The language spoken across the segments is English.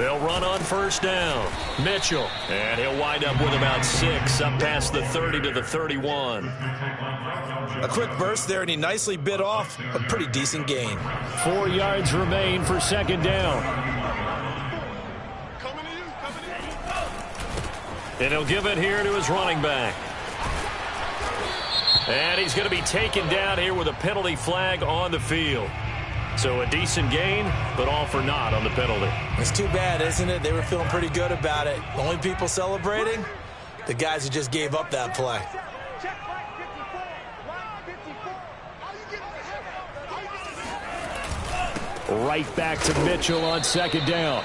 They'll run on first down. Mitchell. And he'll wind up with about 6 up past the 30 to the 31. A quick burst there, and he nicely bit off a pretty decent gain. 4 yards remain for second down. And he'll give it here to his running back. And he's going to be taken down here with a penalty flag on the field. So a decent gain, but all for naught on the penalty. It's too bad, isn't it? They were feeling pretty good about it. The only people celebrating, the guys who just gave up that play. Right back to Mitchell on second down.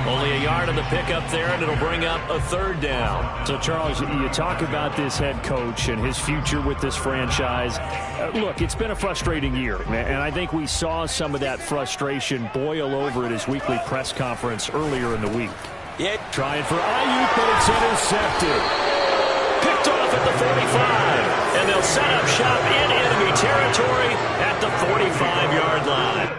Only a yard on the pickup there, and it'll bring up a third down. So, Charles, you talk about this head coach and his future with this franchise. Look, it's been a frustrating year, and I think we saw some of that frustration boil over at his weekly press conference earlier in the week. Yeah. Trying for Ayuk, but it's intercepted. Picked off at the 45, and they'll set up shop in enemy territory at the 45-yard line.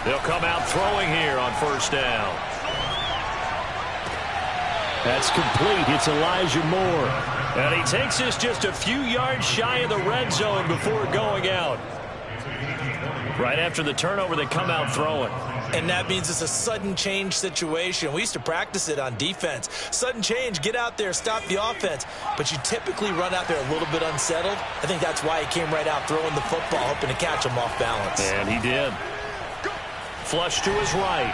They'll come out throwing here on first down. That's complete. It's Elijah Moore. And he takes this just a few yards shy of the red zone before going out. Right after the turnover, they come out throwing. And that means it's a sudden change situation. We used to practice it on defense. Sudden change, get out there, stop the offense. But you typically run out there a little bit unsettled. I think that's why he came right out throwing the football, hoping to catch him off balance. And he did. Flush to his right.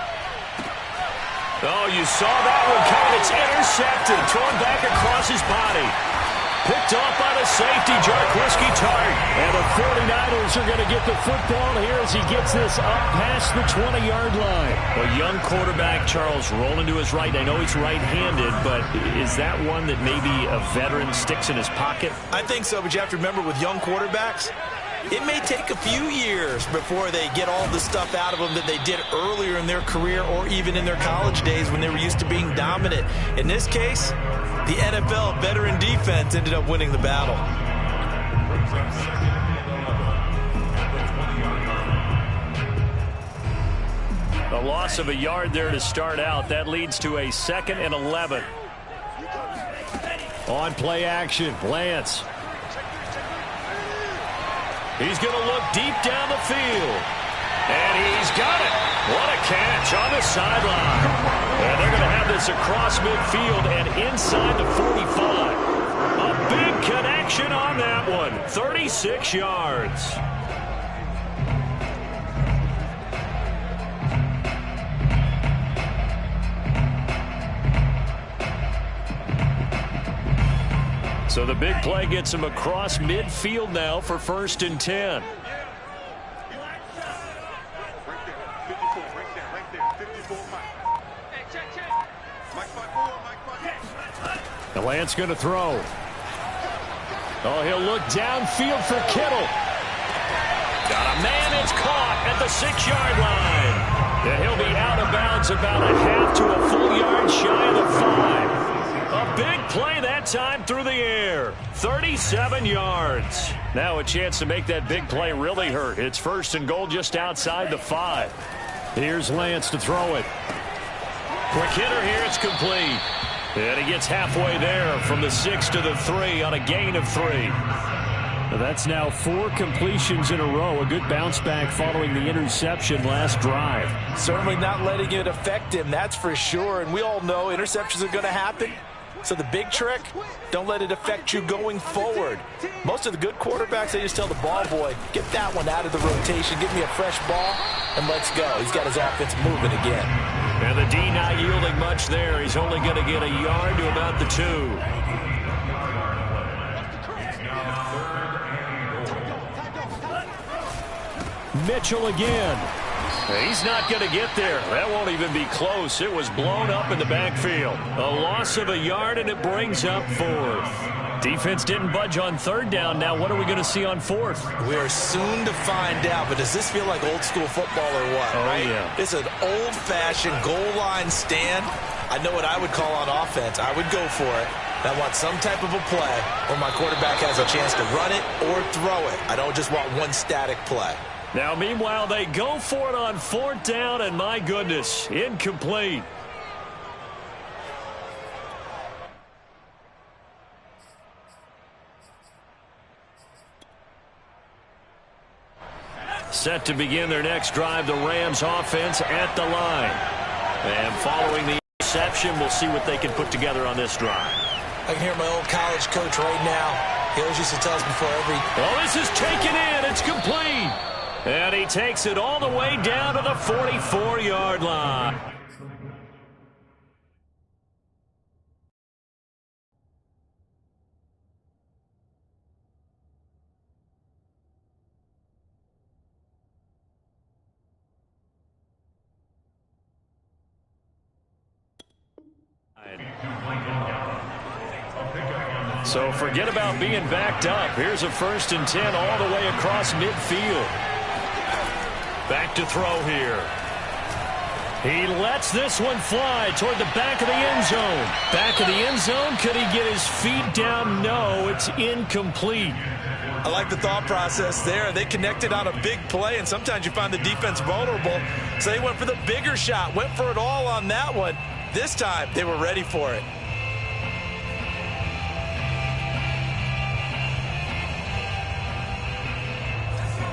Oh, you saw that one coming. It's intercepted. Thrown back across his body. Picked off by the safety, Jarkowski Tart. And the 49ers are going to get the football here as he gets this up past the 20-yard line. A young quarterback, Charles, rolling to his right. I know he's right-handed, but is that one that maybe a veteran sticks in his pocket? I think so, but you have to remember with young quarterbacks, it may take a few years before they get all the stuff out of them that they did earlier in their career or even in their college days when they were used to being dominant. In this case, the NFL veteran defense ended up winning the battle. A loss of a yard there to start out. That leads to a 2nd and 11. On play action, Lance. He's going to look deep down the field. And he's got it. What a catch on the sideline. And they're going to have this across midfield and inside the 45. A big connection on that one. 36 yards. So the big play gets him across midfield now for 1st and 10. The Lance going to throw. Oh, he'll look downfield for Kittle. Got a man that's caught at the 6-yard line. And he'll be out of bounds about a half to a full yard shy of the 5. A big play that time through the air. 37 yards. Now a chance to make that big play really hurt. It's 1st and goal just outside the 5. Here's Lance to throw it. Quick hitter here. It's complete. And he gets halfway there from the 6 to the 3 on a gain of 3. Well, that's now 4 completions in a row. A good bounce back following the interception last drive. Certainly not letting it affect him, that's for sure. And we all know interceptions are going to happen. So the big trick, don't let it affect you going forward. Most of the good quarterbacks, they just tell the ball boy, get that one out of the rotation, give me a fresh ball, and let's go. He's got his offense moving again. And the D not yielding much there. He's only going to get a yard to about the 2. Mitchell again. He's not going to get there. That won't even be close. It was blown up in the backfield. A loss of a yard, and it brings up 4th. Defense didn't budge on 3rd down. Now what are we going to see on 4th? We are soon to find out, but does this feel like old school football or what? Oh, right? yeah. It's an old-fashioned goal line stand. I know what I would call on offense. I would go for it. I want some type of a play where my quarterback has a chance to run it or throw it. I don't just want one static play. Now, meanwhile, they go for it on 4th down, and my goodness, incomplete. Set to begin their next drive, the Rams offense at the line. And following the interception, we'll see what they can put together on this drive. I can hear my old college coach right now. He always used to tell us before every... Oh, this is taken in. It's complete. And he takes it all the way down to the 44-yard line. So forget about being backed up. Here's a 1st and 10 all the way across midfield. Back to throw here. He lets this one fly toward the back of the end zone. Back of the end zone. Could he get his feet down? No, it's incomplete. I like the thought process there. They connected on a big play, and sometimes you find the defense vulnerable. So they went for the bigger shot, went for it all on that one. This time, they were ready for it.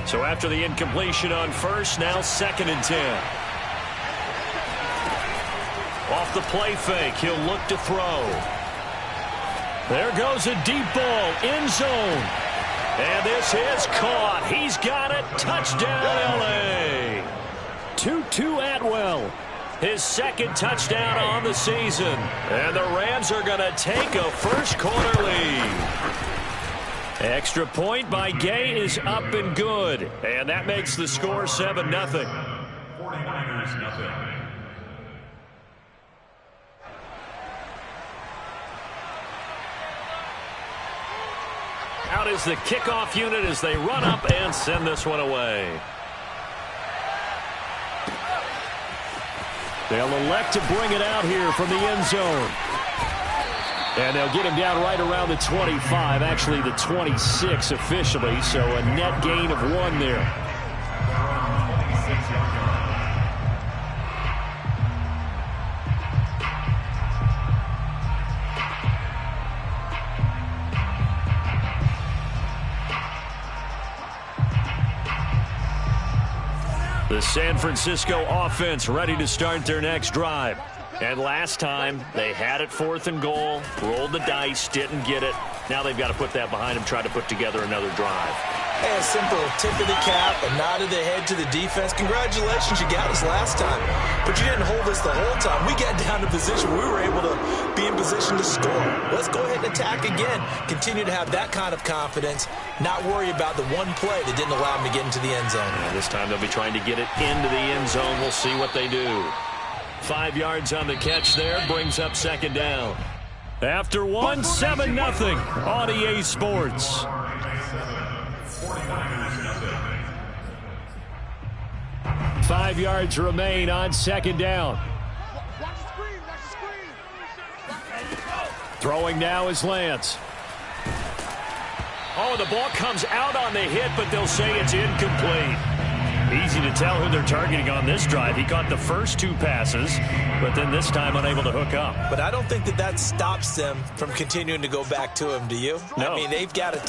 So after the incompletion on 1st, now 2nd and 10. Off the play fake, he'll look to throw. There goes a deep ball, end zone. And this is caught. He's got it. Touchdown, L.A. Tutu Atwell. His 2nd touchdown on the season. And the Rams are going to take a first-quarter lead. Extra point by Gay is up and good. And that makes the score 7-0. 49ers nothing. Out is the kickoff unit as they run up and send this one away. They'll elect to bring it out here from the end zone. And they'll get him down right around the 25, actually the 26 officially, so a net gain of 1 there. The San Francisco offense ready to start their next drive. And last time, they had it 4th and goal, rolled the dice, didn't get it. Now they've got to put that behind them, try to put together another drive. Hey, a simple tip of the cap, a nod of the head to the defense. Congratulations, you got us last time. But you didn't hold us the whole time. We got down to position where we were able to be in position to score. Let's go ahead and attack again. Continue to have that kind of confidence, not worry about the one play that didn't allow them to get into the end zone. And this time they'll be trying to get it into the end zone. We'll see what they do. 5 yards on the catch there, brings up 2nd down. After 1, 7-0 on EA Sports. 5 yards remain on 2nd down. Throwing now is Lance. Oh, the ball comes out on the hit, but they'll say it's incomplete. Easy to tell who they're targeting on this drive. He caught the first 2 passes, but then this time unable to hook up. But I don't think that stops them from continuing to go back to him, do you? No. I mean, they've got a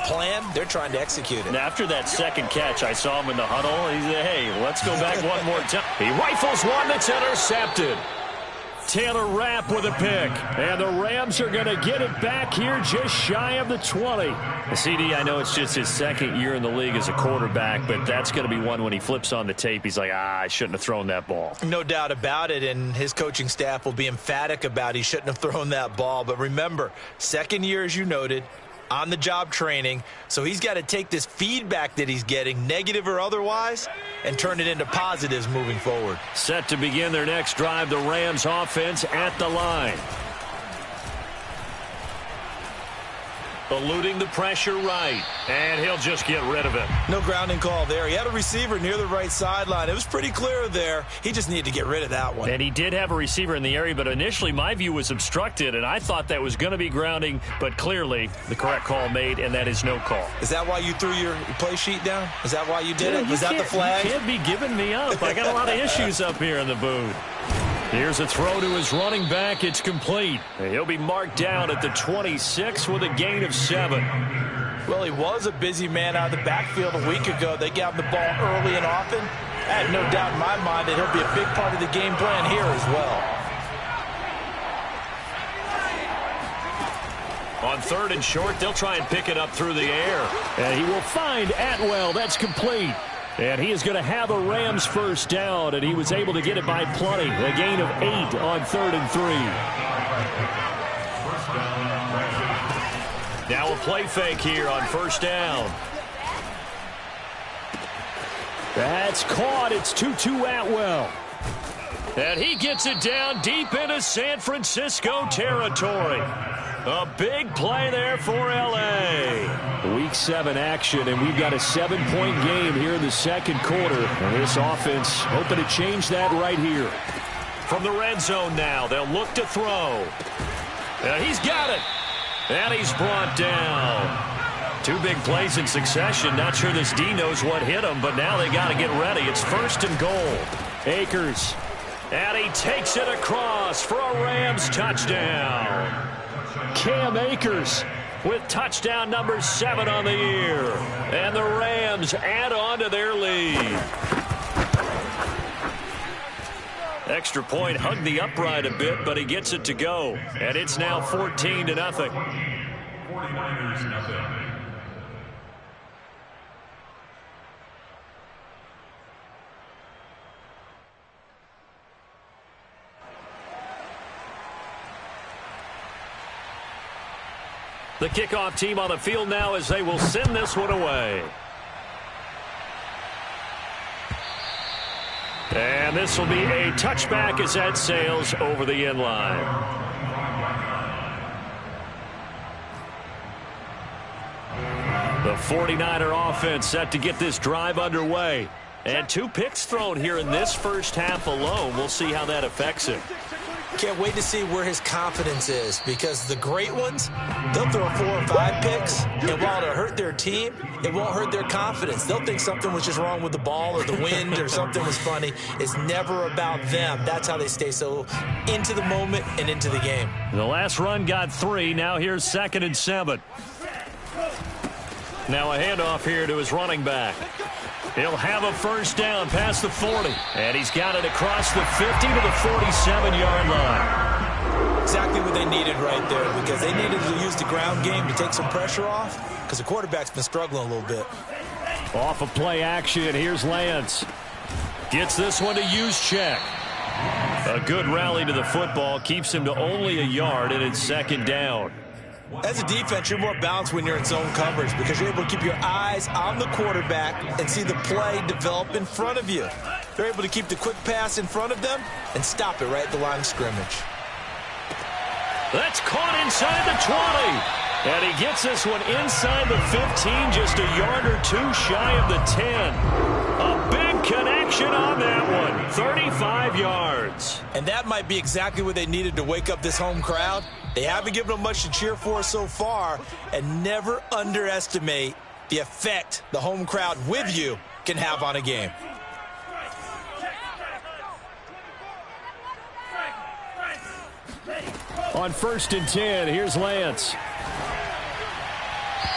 plan. They're trying to execute it. And after that 2nd catch, I saw him in the huddle. He said, hey, let's go back one more time. He rifles one that's intercepted. Taylor Rapp with a pick. And the Rams are going to get it back here just shy of the 20. CD, I know it's just his 2nd year in the league as a quarterback, but that's going to be one when he flips on the tape. He's like, I shouldn't have thrown that ball. No doubt about it, and his coaching staff will be emphatic about he shouldn't have thrown that ball. But remember, 2nd year, as you noted, on-the-job training. So he's got to take this feedback that he's getting, negative or otherwise, and turn it into positives moving forward. Set to begin their next drive, the Rams offense at the line. Eluding the pressure right, and he'll just get rid of it. No grounding call there. He had a receiver near the right sideline. It was pretty clear there. He just needed to get rid of that one. And he did have a receiver in the area, but initially my view was obstructed, and I thought that was going to be grounding, but clearly the correct call made, and that is no call. Is that why you threw your play sheet down? Is that why you did it? Was that the flag? You can't be giving me up. I got a lot of issues up here in the booth. Here's a throw to his running back. It's complete. He'll be marked down at the 26 with a gain of 7. Well, he was a busy man out of the backfield a week ago. They got him the ball early and often. I have no doubt in my mind that he'll be a big part of the game plan here as well. On 3rd and short, they'll try and pick it up through the air. And he will find Atwell. That's complete. And he is going to have a Rams first down, and he was able to get it by plenty. A gain of 8 on 3rd and 3. Now a play fake here on first down. That's caught. It's 2-2 Atwell. And he gets it down deep into San Francisco territory. A big play there for L.A. Week 7 action, and we've got a 7-point game here in the second quarter. And this offense hoping to change that right here. From the red zone now, they'll look to throw. And he's got it. And he's brought down. 2 big plays in succession. Not sure this D knows what hit him, but now they got to get ready. It's 1st and goal. Akers. And he takes it across for a Rams touchdown. Cam Akers with touchdown number 7 on the year. And the Rams add on to their lead. Extra point hugged the upright a bit, but he gets it to go. And it's now 14-0. 49ers nothing. The kickoff team on the field now as they will send this one away. And this will be a touchback as that sails over the end line. The 49er offense set to get this drive underway. And 2 picks thrown here in this first half alone. We'll see how that affects him. Can't wait to see where his confidence is, because the great ones, they'll throw 4 or 5 picks, and while it'll hurt their team, it won't hurt their confidence. They'll think something was just wrong with the ball or the wind or something was funny. It's never about them. That's how they stay so into the moment and into the game. The last run got 3. Now here's 2nd and 7. Now a handoff here to his running back. He'll have a first down past the 40. And he's got it across the 50 to the 47-yard line. Exactly what they needed right there, because they needed to use the ground game to take some pressure off, because the quarterback's been struggling a little bit. Off of play action, here's Lance. Gets this one to use check. A good rally to the football keeps him to only a yard, and it's 2nd down. As a defense, you're more balanced when you're in zone coverage, because you're able to keep your eyes on the quarterback and see the play develop in front of you. They're able to keep the quick pass in front of them and stop it right at the line of scrimmage. That's caught inside the 20. And he gets this one inside the 15, just a yard or 2 shy of the 10. A big connection on that one, 35 yards. And that might be exactly what they needed to wake up this home crowd. They haven't given them much to cheer for so far, and never underestimate the effect the home crowd with you can have on a game. On 1st and 10, here's Lance.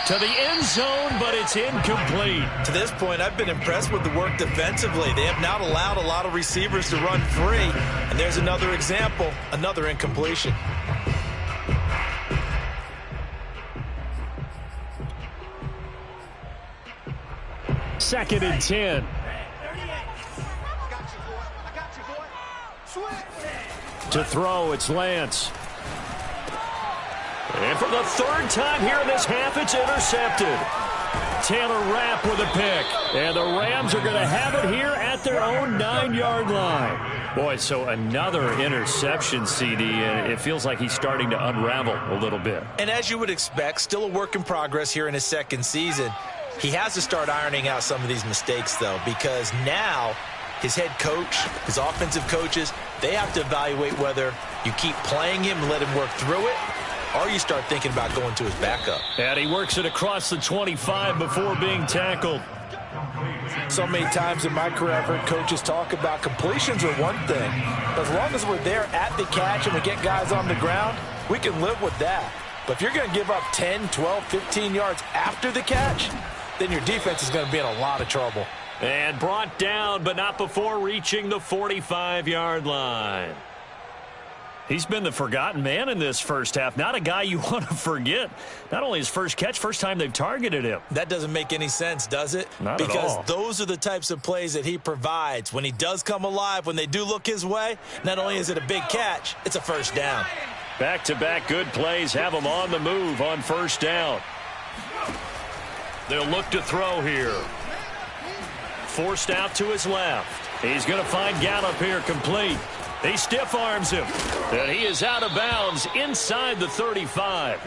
To the end zone, but it's incomplete. To this point, I've been impressed with the work defensively. They have not allowed a lot of receivers to run free. And there's another example, another incompletion. Second and 10. To throw, it's Lance. And And for the third time here in this half, it's intercepted. Taylor Rapp with a pick. And the Rams are going to have it here at their own 9-yard line. Boy, so another interception, CD, and it feels like he's starting to unravel a little bit. And as you would expect, still a work in progress here in his second season. He has to start ironing out some of these mistakes, though, because now his head coach, his offensive coaches, they have to evaluate whether you keep playing him and let him work through it, or you start thinking about going to his backup. And he works it across the 25 before being tackled. So many times in my career, I've heard coaches talk about completions are one thing. As long as we're there at the catch and we get guys on the ground, we can live with that. But if you're going to give up 10, 12, 15 yards after the catch, then your defense is going to be in a lot of trouble. And brought down, but not before reaching the 45-yard line. He's been the forgotten man in this first half. Not a guy you want to forget. Not only his first catch, first time they've targeted him. That doesn't make any sense, does it? Not at all. Because those are the types of plays that he provides. When he does come alive, when they do look his way, not only is it a big catch, it's a first down. Back-to-back good plays have him on the move on first down. They'll look to throw here. Forced out to his left. He's going to find Gallup here complete. He stiff arms him. And he is out of bounds inside the 35.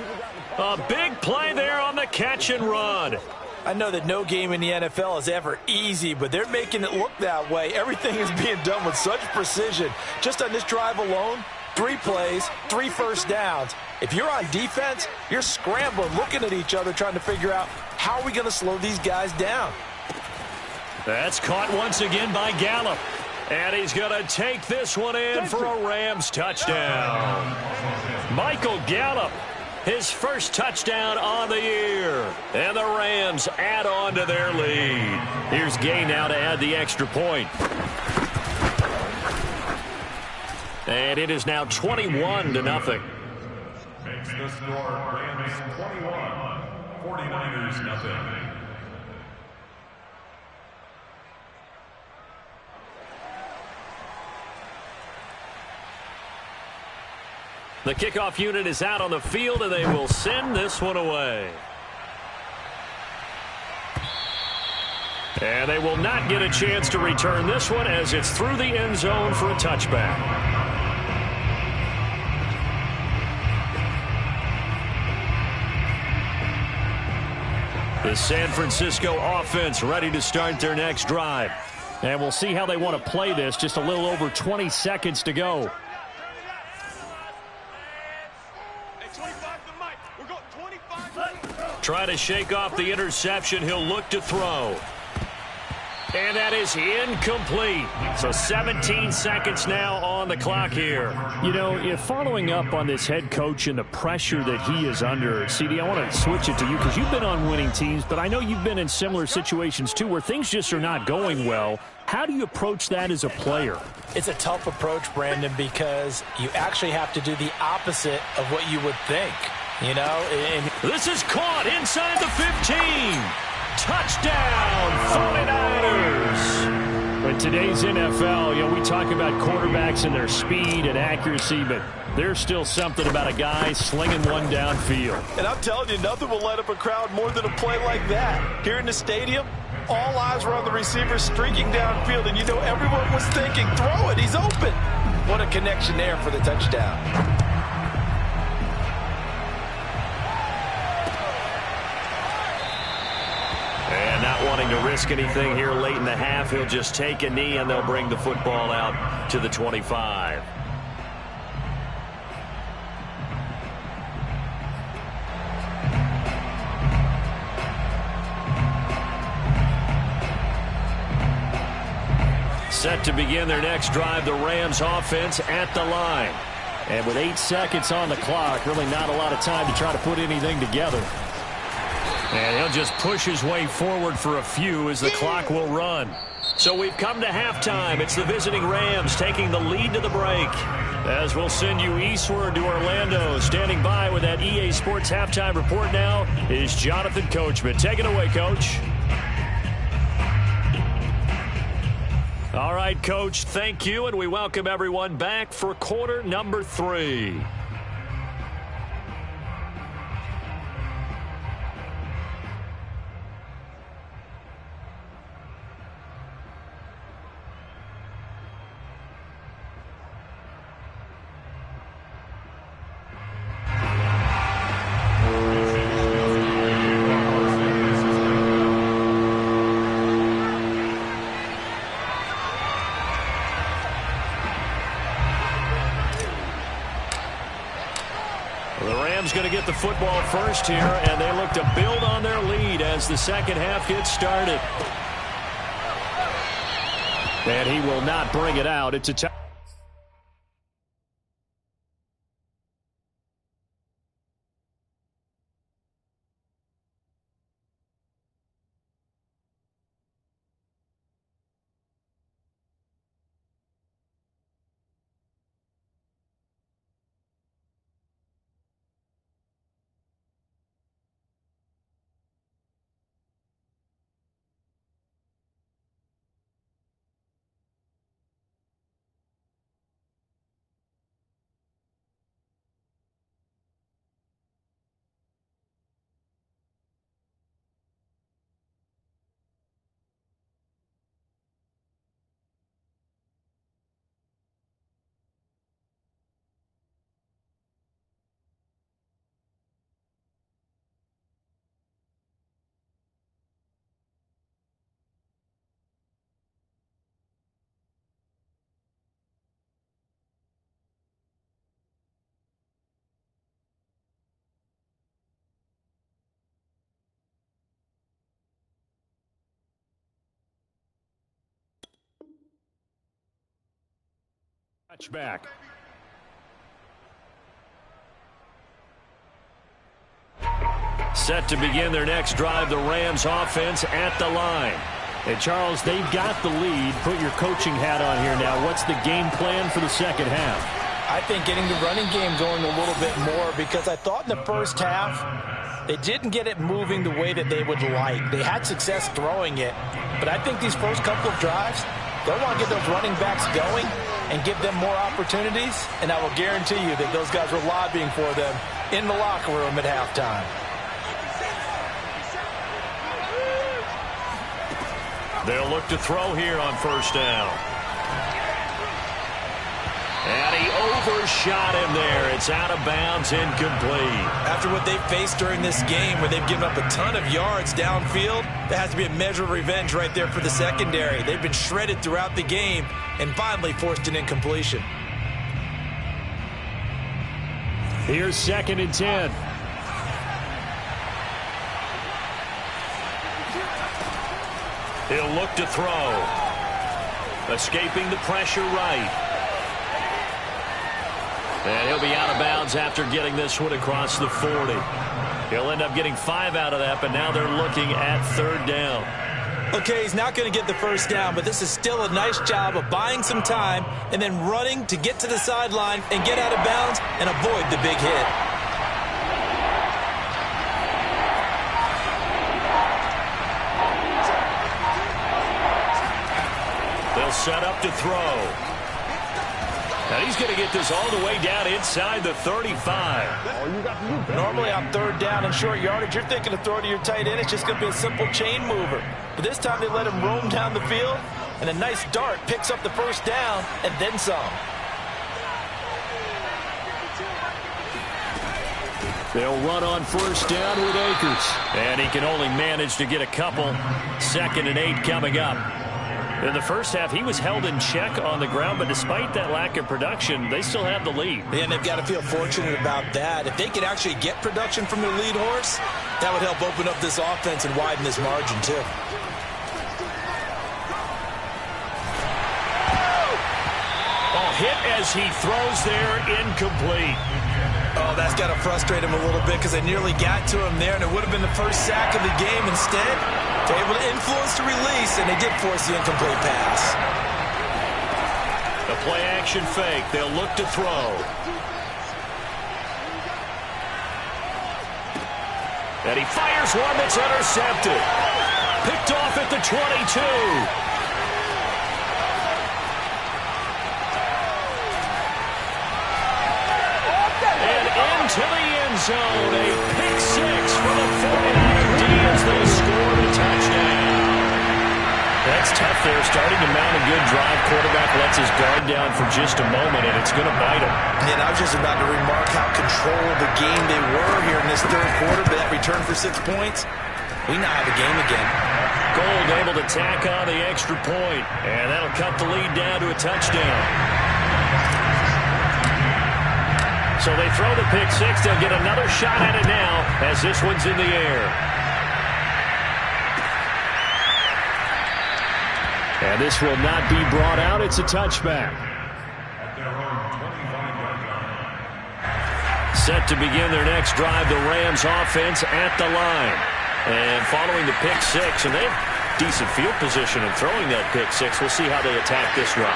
A big play there on the catch and run. I know that no game in the NFL is ever easy, but they're making it look that way. Everything is being done with such precision. Just on this drive alone, 3 plays, 3 first downs. If you're on defense, you're scrambling, looking at each other, trying to figure out how are we going to slow these guys down. That's caught once again by Gallup. And he's going to take this one in for a Rams touchdown. Michael Gallup, his first touchdown on the year. And the Rams add on to their lead. Here's Gay now to add the extra point. And it is now 21-0. Makes the score Rams 21, 49ers nothing. The kickoff unit is out on the field, and they will send this one away. And they will not get a chance to return this one as it's through the end zone for a touchback. The San Francisco offense ready to start their next drive. And we'll see how they want to play this. Just a little over 20 seconds to go. Try to shake off the interception. He'll look to throw. And that is incomplete. So 17 seconds now on the clock here. You know, following up on this head coach and the pressure that he is under, CD, I want to switch it to you because you've been on winning teams, but I know you've been in similar situations too where things just are not going well. How do you approach that as a player? It's a tough approach, Brandon, because you actually have to do the opposite of what you would think. You know, and this is caught inside the 15. Touchdown, 49ers. In today's NFL, you know, we talk about quarterbacks and their speed and accuracy, but there's still something about a guy slinging one downfield. And I'm telling you, nothing will light up a crowd more than a play like that. Here in the stadium, all eyes were on the receiver streaking downfield, and you know everyone was thinking, throw it, he's open. What a connection there for the touchdown. And not wanting to risk anything here late in the half, he'll just take a knee and they'll bring the football out to the 25. Set to begin their next drive, the Rams offense at the line. And with 8 seconds on the clock, really not a lot of time to try to put anything together. And he'll just push his way forward for a few as the clock will run. So we've come to halftime. It's the visiting Rams taking the lead to the break. As we'll send you eastward to Orlando. Standing by with that EA Sports halftime report now is Jonathan Coachman. Take it away, Coach. All right, Coach, thank you, and we welcome everyone back for quarter number 3. the football first here, and they look to build on their lead as the second half gets started. And he will not bring it out. It's a touchback. Touchback. Set to begin their next drive, the Rams offense at the line. And Charles, they've got the lead. Put your coaching hat on here now. What's the game plan for the second half? I think getting the running game going a little bit more, because I thought in the first half they didn't get it moving the way that they would like. They had success throwing it, but I think these first couple of drives, they'll want to get those running backs going and give them more opportunities, and I will guarantee you that those guys were lobbying for them in the locker room at halftime. They'll look to throw here on first down. And he overshot him there. It's out of bounds, incomplete. After what they've faced during this game, where they've given up a ton of yards downfield, there has to be a measure of revenge right there for the secondary. They've been shredded throughout the game and finally forced an incompletion. Here's 2nd and 10. He'll look to throw. Escaping the pressure right. And he'll be out of bounds after getting this one across the 40. He'll end up getting 5 out of that, but now they're looking at 3rd down. Okay, he's not going to get the first down, but this is still a nice job of buying some time and then running to get to the sideline and get out of bounds and avoid the big hit. They'll set up to throw. And he's going to get this all the way down inside the 35. Normally on 3rd down and short yardage, you're thinking of throw to your tight end. It's just going to be a simple chain mover. But this time they let him roam down the field, and a nice dart picks up the first down and then some. They'll run on first down with Akers. And he can only manage to get a couple. 2nd and 8 coming up. In the first half, he was held in check on the ground, but despite that lack of production, they still have the lead. And they've got to feel fortunate about that. If they could actually get production from their lead horse, that would help open up this offense and widen this margin, too. Oh, hit as he throws there, incomplete. Oh, that's got to frustrate him a little bit because they nearly got to him there, and it would have been the first sack of the game. Instead, they're able to influence the release, and they did force the incomplete pass. The play-action fake. They'll look to throw. And he fires one that's intercepted. Picked off at the 22. To the end zone, a pick 6 for the 49er D as they score the touchdown. That's tough there, starting to mount a good drive. Quarterback lets his guard down for just a moment, and it's going to bite him. And I was just about to remark how controlled the game they were here in this 3rd quarter, but that return for 6 points, we now have a game again. Gold able to tack on the extra point, and that'll cut the lead down to a touchdown. So they throw the pick six. They'll get another shot at it now as this one's in the air. And this will not be brought out. It's a touchback. Set to begin their next drive, the Rams offense at the line. And following the pick six, and they have decent field position in throwing that pick six. We'll see how they attack this drive.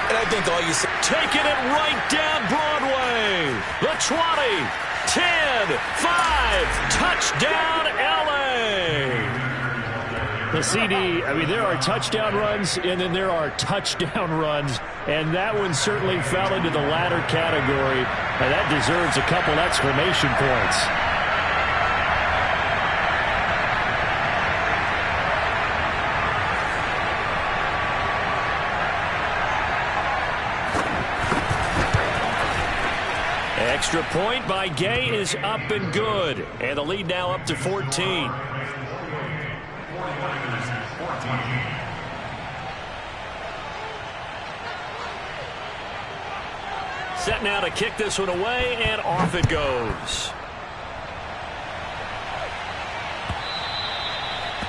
And I think all you see, taking it right down Broadway. The 20, 10, 5, touchdown LA. The CD, I mean, there are touchdown runs, and then there are touchdown runs, and that one certainly fell into the latter category, and that deserves a couple exclamation points. Extra point by Gay is up and good, and the lead now up to 14. Set now to kick this one away, and off it goes.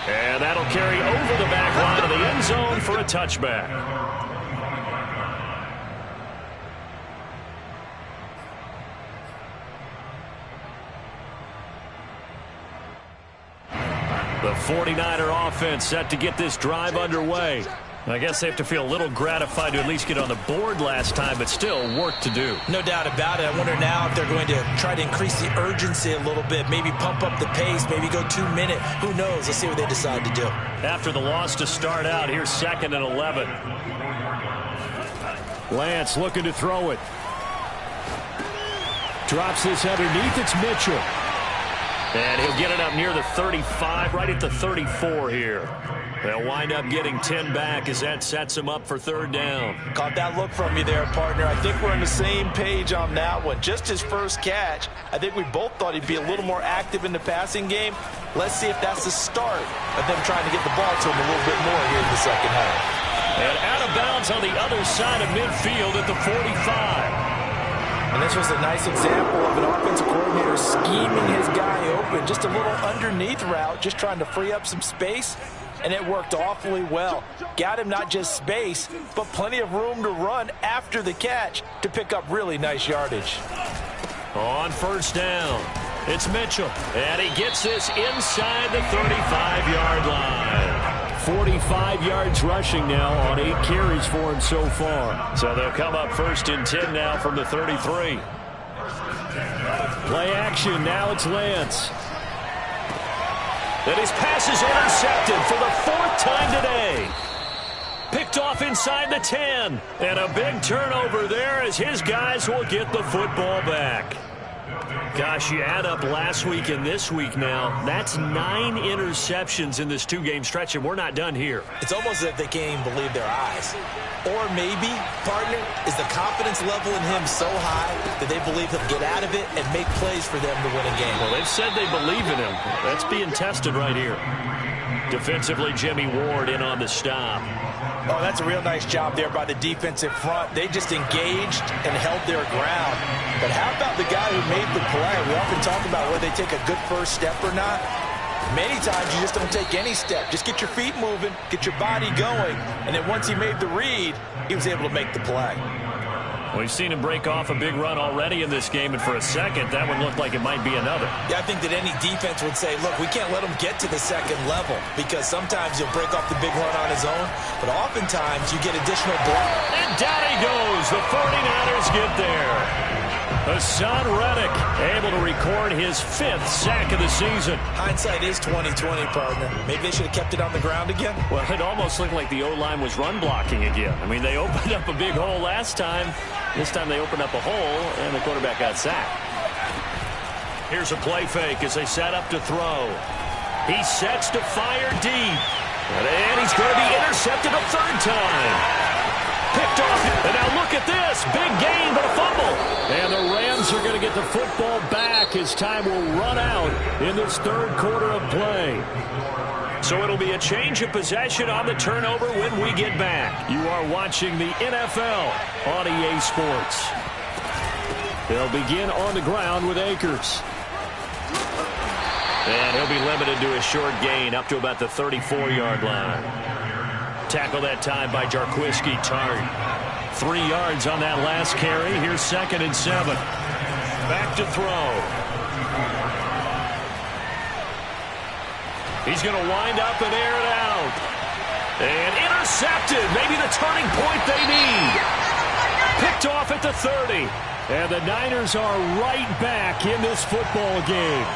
And that'll carry over the back line of the end zone for a touchback. The 49er offense set to get this drive underway. I guess they have to feel a little gratified to at least get on the board last time, but still work to do. No doubt about it. I wonder now if they're going to try to increase the urgency a little bit, maybe pump up the pace, maybe go 2 minutes. Who knows? Let's see what they decide to do. After the loss to start out, here's 2nd and 11. Lance looking to throw it. Drops this underneath. It's Mitchell. And he'll get it up near the 35, right at the 34 here. They'll wind up getting 10 back as that sets him up for 3rd down. Caught that look from you there, partner. I think we're on the same page on that one. Just his first catch. I think we both thought he'd be a little more active in the passing game. Let's see if that's the start of them trying to get the ball to him a little bit more here in the second half. And out of bounds on the other side of midfield at the 45. And this was a nice example of an offensive coordinator scheming his guy open. Just a little underneath route, just trying to free up some space. And it worked awfully well. Got him not just space, but plenty of room to run after the catch to pick up really nice yardage. On 1st down, it's Mitchell. And he gets this inside the 35-yard line. 45 yards rushing now on 8 carries for him so far. So they'll come up 1st and 10 now from the 33. Play action. Now it's Lance. And his pass is intercepted for the 4th time today. Picked off inside the 10. And a big turnover there as his guys will get the football back. Gosh, you add up last week and this week now, that's 9 interceptions in this 2-game stretch, and we're not done here. It's almost as if they can't even believe their eyes. Or maybe, partner, is the confidence level in him so high that they believe he'll get out of it and make plays for them to win a game. Well, they've said they believe in him. That's being tested right here. Defensively, Jimmy Ward in on the stop. Oh, that's a real nice job there by the defensive front. They just engaged and held their ground. But how about the guy who made the play? We often talk about whether they take a good first step or not. Many times you just don't take any step. Just get your feet moving, get your body going, and then once he made the read, he was able to make the play. We've seen him break off a big run already in this game, and for a second, that one looked like it might be another. Yeah, I think that any defense would say, look, we can't let him get to the second level because sometimes he'll break off the big run on his own, but oftentimes you get additional block. And down he goes. The 49ers get there. Hassan Reddick able to record his 5th sack of the season. Hindsight is 20/20, partner. Maybe they should have kept it on the ground again. Well, it almost looked like the O-line was run blocking again. I mean, they opened up a big hole last time. This time they opened up a hole, and the quarterback got sacked. Here's a play fake as they set up to throw. He sets to fire deep. And he's going to be intercepted a 3rd time. Picked off, and now look at this. Big gain, but a fumble. And the Rams are going to get the football back as time will run out in this 3rd quarter of play. So it'll be a change of possession on the turnover when we get back. You are watching the NFL on EA Sports. They'll begin on the ground with Akers. And he'll be limited to a short gain up to about the 34-yard line. Tackle that time by Jarquiski Tart. 3 yards on that last carry. Here's 2nd and 7. Back to throw. He's going to wind up and air it out. And intercepted. Maybe the turning point they need. Picked off at the 30. And the Niners are right back in this football game.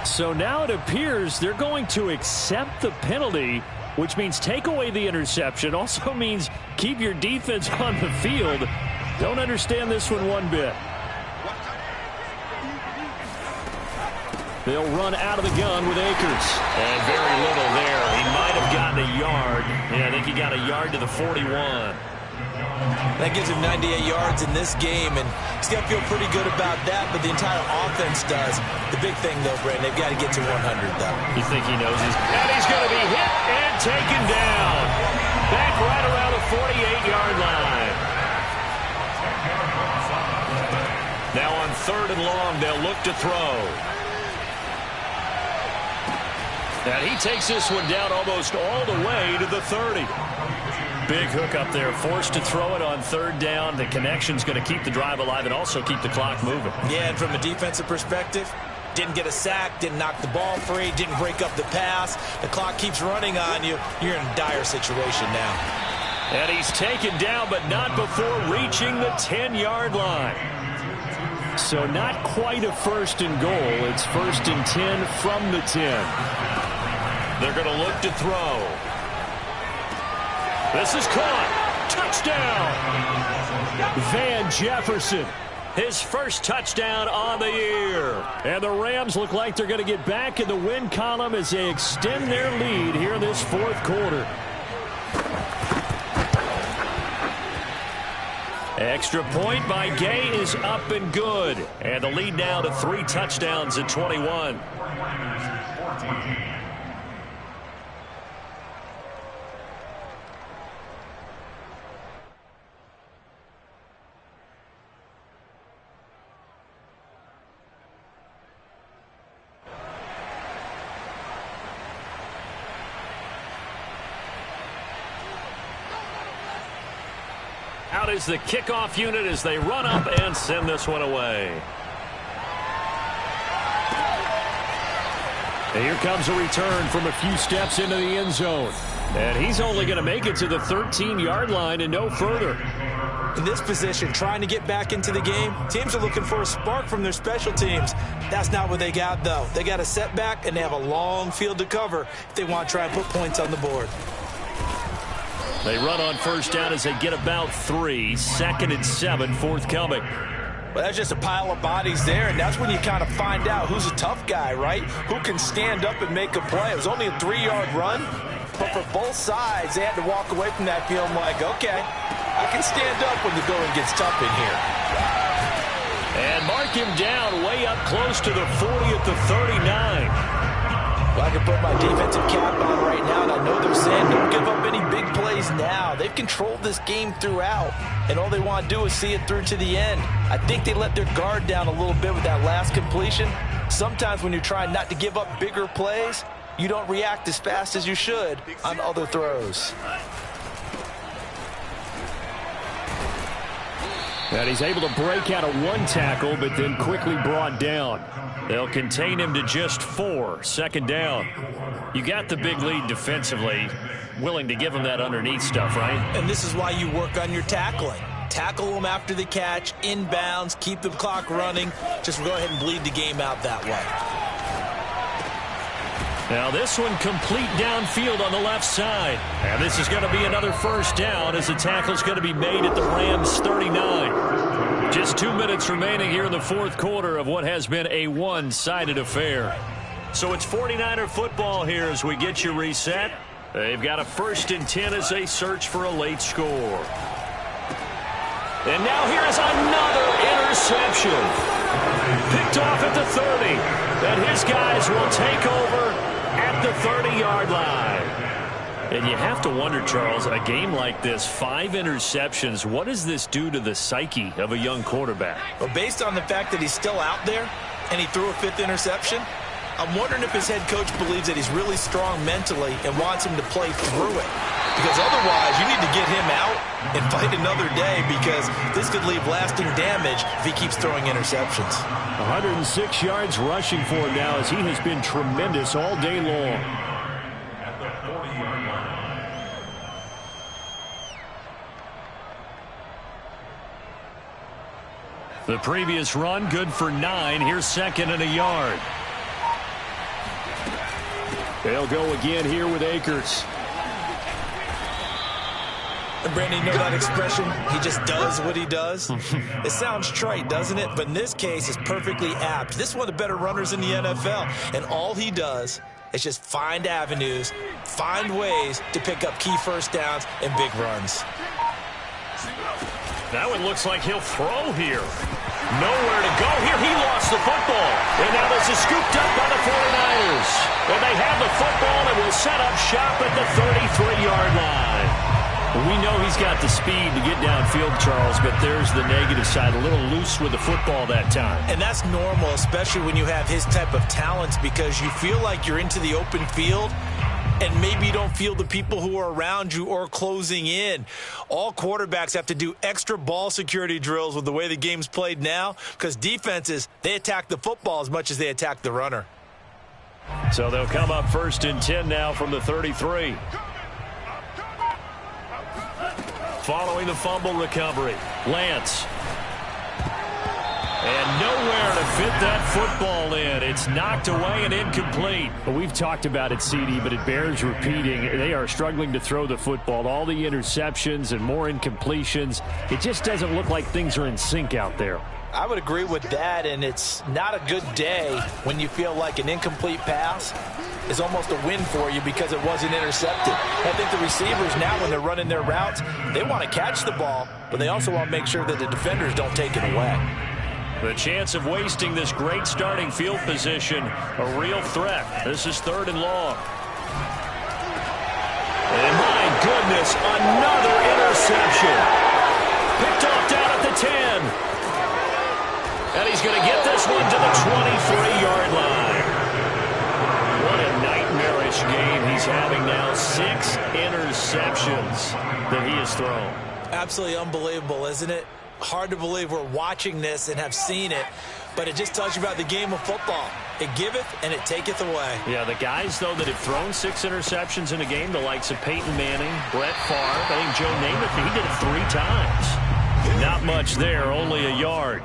So now it appears they're going to accept the penalty, which means take away the interception. Also means keep your defense on the field. Don't understand this one bit. They'll run out of the gun with Akers. And very little there. He might have gotten a yard. Yeah, I think he got a yard to the 41. That gives him 98 yards in this game, and he's got to feel pretty good about that, but the entire offense does. The big thing, though, Brent, they've got to get to 100, though. You think he knows he's... And he's going to be hit and taken down. Back right around the 48-yard line. Now on 3rd and long, they'll look to throw. And he takes this one down almost all the way to the 30. Big hook up there, forced to throw it on 3rd down. The connection's going to keep the drive alive and also keep the clock moving. Yeah, and from a defensive perspective, didn't get a sack, didn't knock the ball free, didn't break up the pass. The clock keeps running on you. You're in a dire situation now. And he's taken down, but not before reaching the 10-yard line. So not quite a 1st and goal. It's 1st and 10 from the 10. They're going to look to throw. This is caught. Touchdown. Van Jefferson. His first touchdown on the year. And the Rams look like they're going to get back in the win column as they extend their lead here in this 4th quarter. Extra point by Gay is up and good. And the lead now to 3 touchdowns at 21. Out is the kickoff unit as they run up and send this one away. And here comes a return from a few steps into the end zone. And he's only going to make it to the 13-yard line and no further. In this position, trying to get back into the game, teams are looking for a spark from their special teams. That's not what they got, though. They got a setback, and they have a long field to cover if they want to try and put points on the board. They run on 1st down as they get about 3. 2nd and 7 forthcoming. Well, that's just a pile of bodies there, and that's when you kind of find out who's a tough guy, right? Who can stand up and make a play. It was only a 3-yard run, but for both sides, they had to walk away from that feeling like, okay, I can stand up when the going gets tough in here. And mark him down way up close to the 40 at the 39. Well, I can put my defensive cap on right now, and I know they're saying don't give up any big plays now. They've controlled this game throughout, and all they want to do is see it through to the end. I think they let their guard down a little bit with that last completion. Sometimes when you're trying not to give up bigger plays, you don't react as fast as you should on other throws. And he's able to break out of 1 tackle, but then quickly brought down. They'll contain him to just 4. 2nd down. You got the big lead defensively. Willing to give him that underneath stuff, right? And this is why you work on your tackling. Tackle them after the catch, inbounds, keep the clock running. Just go ahead and bleed the game out that way. Now this one complete downfield on the left side. And this is going to be another 1st down as the tackle's going to be made at the Rams' 39. Just 2 minutes remaining here in the 4th quarter of what has been a one-sided affair. So it's 49er football here as we get you reset. They've got a 1st and 10 as they search for a late score. And now here's another interception. Picked off at the 30. And his guys will take over at the 30-yard line. And you have to wonder, Charles, a game like this, 5 interceptions, what does this do to the psyche of a young quarterback? Well, based on the fact that he's still out there and he threw a 5th interception, I'm wondering if his head coach believes that he's really strong mentally and wants him to play through it. Because otherwise, you need to get him out and fight another day, because this could leave lasting damage if he keeps throwing interceptions. 106 yards rushing for him now, as he has been tremendous all day long. At the 40-yard line. The previous run, good for 9. Here's 2nd and a yard. They'll go again here with Akers. And Brandon, you know that expression, he just does what he does? It sounds trite, doesn't it? But in this case, it's perfectly apt. This is one of the better runners in the NFL, and all he does is just find avenues, find ways to pick up key first downs and big runs. That one looks like he'll throw here. Nowhere to go here. He lost the football. And now this is scooped up by the 49ers. And they have the football and will set up shop at the 33-yard line. We know he's got the speed to get downfield, Charles, but there's the negative side. A little loose with the football that time. And that's normal, especially when you have his type of talents, because you feel like you're into the open field and maybe you don't feel the people who are around you or closing in. All quarterbacks have to do extra ball security drills with the way the game's played now, because defenses, they attack the football as much as they attack the runner. So they'll come up 1st and 10 now from the 33. Following the fumble recovery, Lance. And nowhere to fit that football in. It's knocked away and incomplete. Well, we've talked about it, CD, but it bears repeating. They are struggling to throw the football. All the interceptions and more incompletions. It just doesn't look like things are in sync out there. I would agree with that, and it's not a good day when you feel like an incomplete pass is almost a win for you because it wasn't intercepted. I think the receivers now, when they're running their routes, they want to catch the ball, but they also want to make sure that the defenders don't take it away. The chance of wasting this great starting field position, a real threat. This is 3rd and long. And my goodness, another interception. Picked off down at the 10. And he's going to get this one to the 23-yard line. What a nightmarish game he's having now. 6 interceptions that he has thrown. Absolutely unbelievable, isn't it? Hard to believe we're watching this and have seen it, but it just tells you about the game of football. It giveth and it taketh away. Yeah, the guys, though, that have thrown 6 interceptions in a game, the likes of Peyton Manning, Brett Favre, I think Joe Namath, he did it 3 times. Not much there, only a yard.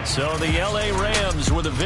So the L.A. Rams with a victory.